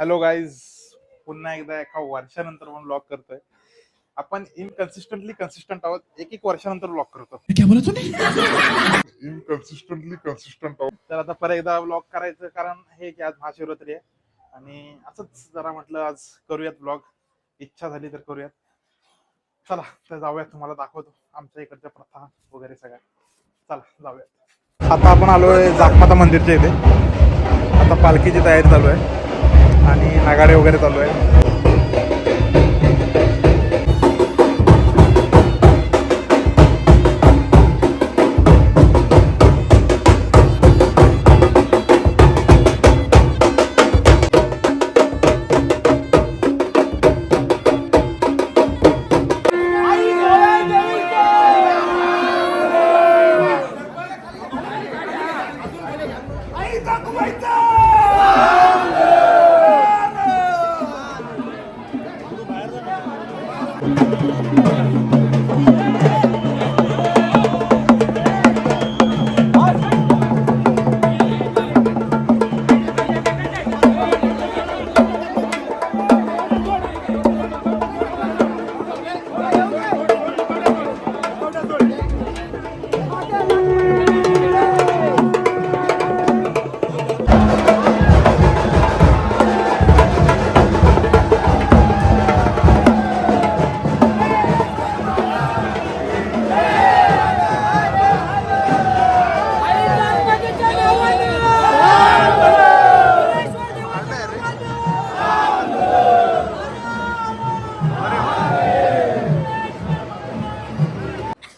Hello guys, पुन्हा एकदा एका वर्षानंतर आपण ब्लॉग करतोय. आपण इनकन्सिस्टंटली कन्सिस्टंट आहोत. एक वर्षानंतर ब्लॉग करतो. क्या बोला तूने? इनकन्सिस्टंटली कन्सिस्टंट आहोत. तर आता परत एकदा ब्लॉग करायचं कारण हे की आज महाशिवरात्री आहे आणि असंच जरा म्हटलं आज करूयात ब्लॉग. इच्छा झाली तर करूयात. चला तर जाऊयात, तुम्हाला दाखवतो आमच्या इकडच्या प्रथा वगैरे सगळ्या. चला जाऊयात. आता आपण आलोय जागमाता मंदिरच्या इथे. आता पालखीची तयारी चालू आहे आणि नगाडे वगैरे चालू आहे.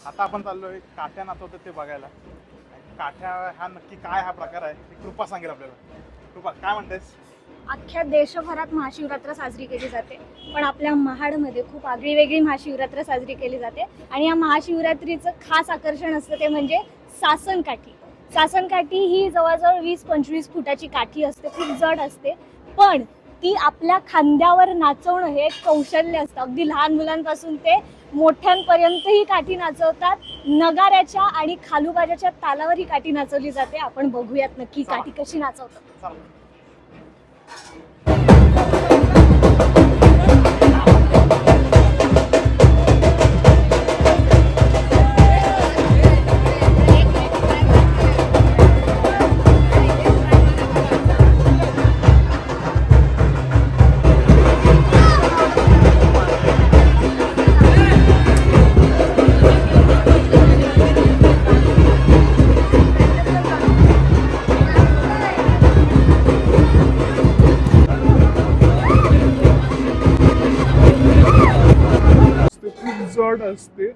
आता आपण चाललोय काठ्या नाचवतात ते बघायला. काठ्या हा नक्की काय हा प्रकार आहे हे कृपा सांगेल आपल्याला. कृपा काय म्हणतेस? अख्ख्या देशभरात महाशिवरात्र साजरी केली जाते, पण आपल्या महाडमध्ये खूप आगळीवेगळी महाशिवरात्र साजरी केली जाते. आणि या महाशिवरात्रीचं खास आकर्षण असतं ते म्हणजे सासनकाठी. सासनकाठी ही जवळजवळ 20-25 फुटाची काठी असते, खूप जड असते, पण ती आपल्या खांद्यावर नाचवणं हे एक कौशल्य असतं. अगदी लहान मुलांपासून ते मोठ्यांपर्यंत ही काठी नाचवतात. नगाऱ्याच्या आणि खालूबाजाच्या तालावर ही काठी नाचवली जाते. आपण बघूयात नक्की काठी कशी नाचवतात. चला. खूप जड असते,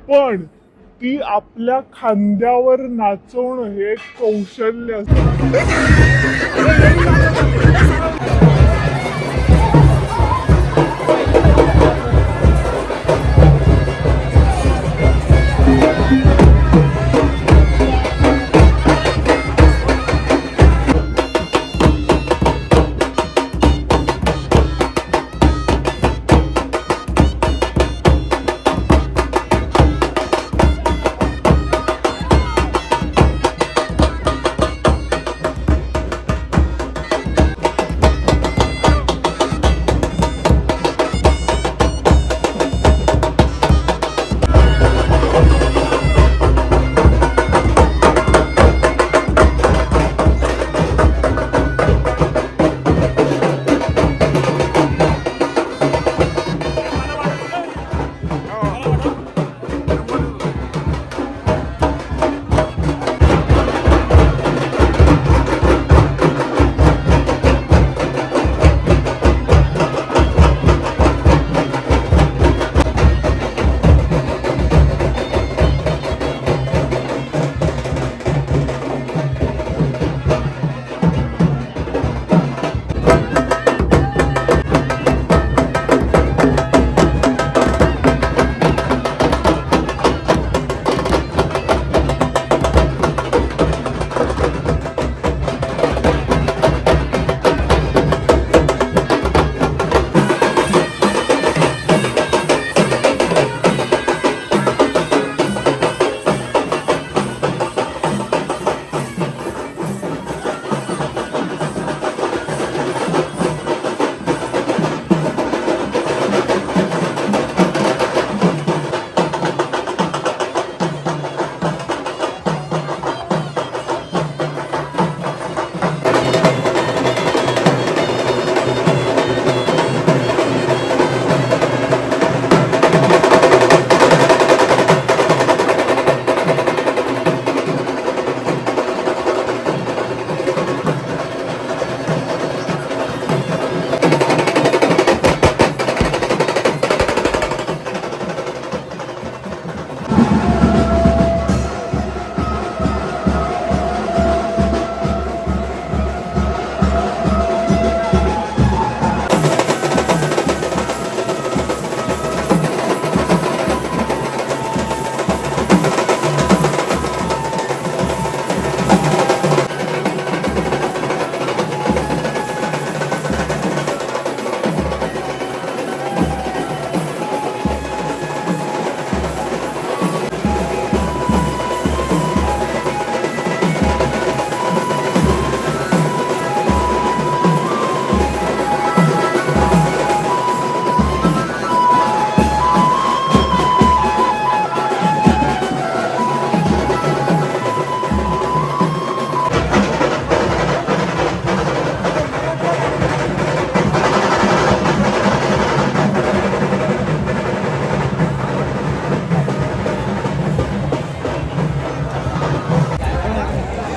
पण ती आपल्या खांद्यावर नाचवणं हे एक कौशल्य असतं.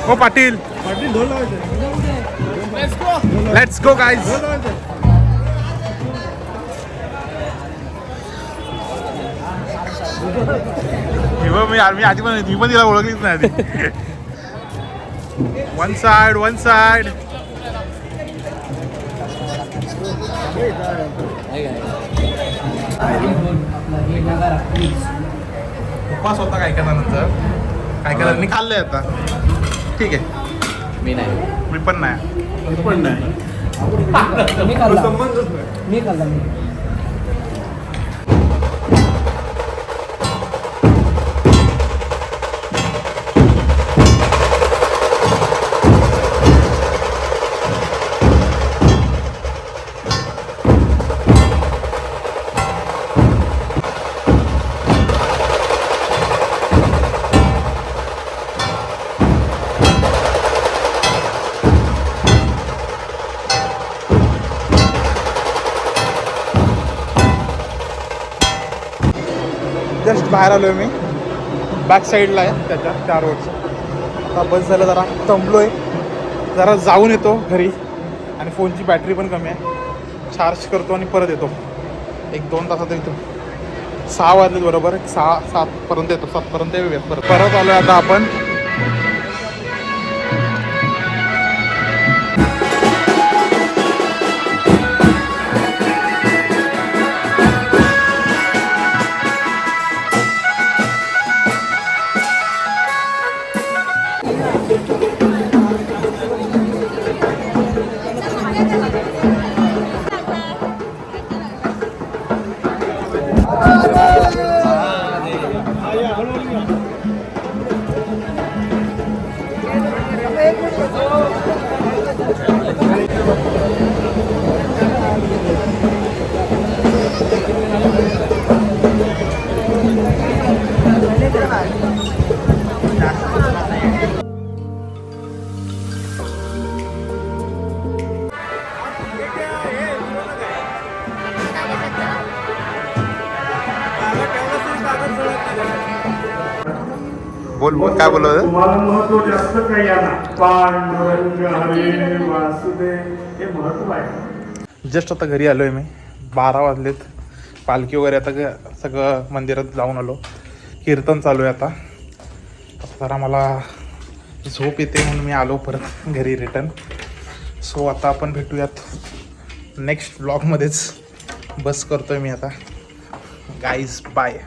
ओ पाटील, लेट्स गो गाईज. मी आधी पण तिला ओळखलीच नाही आधी. वन साइड उपवास होता काय नंतर काय जणांनी खाल्लंय आता. ठीक आहे, मी पण नाही. जस्ट बाहेर आलो आहे मी, बॅक साईडला आहे त्या रोडचं. आता बस झालं, जरा दमलो आहे, जरा जाऊन येतो घरी. आणि फोनची बॅटरी पण कमी आहे, चार्ज करतो आणि परत येतो. 1-2 तासात येतो. 6 वाजले बरोबर, 6-7 येतो. 7 येऊयात. परत आलो आहे आता आपण. बोल काय बोलत. तुम्हाला महत्व जास्त काही आहे ना. पांडुरंग हरे वासुदेव, हे महत्व आहे. जस्ट आता घरी आलोय मी. 12 वाजलेत. पालखी वगैरे आता सगळं मंदिरात जाऊन आलो. कीर्तन चालू आहे आता. जरा मला झोप येते म्हणून मी आलो परत घरी रिटर्न. सो आता आपण भेटूयात नेक्स्ट व्लॉगमध्येच. बस करतोय मी आता. Guys bye.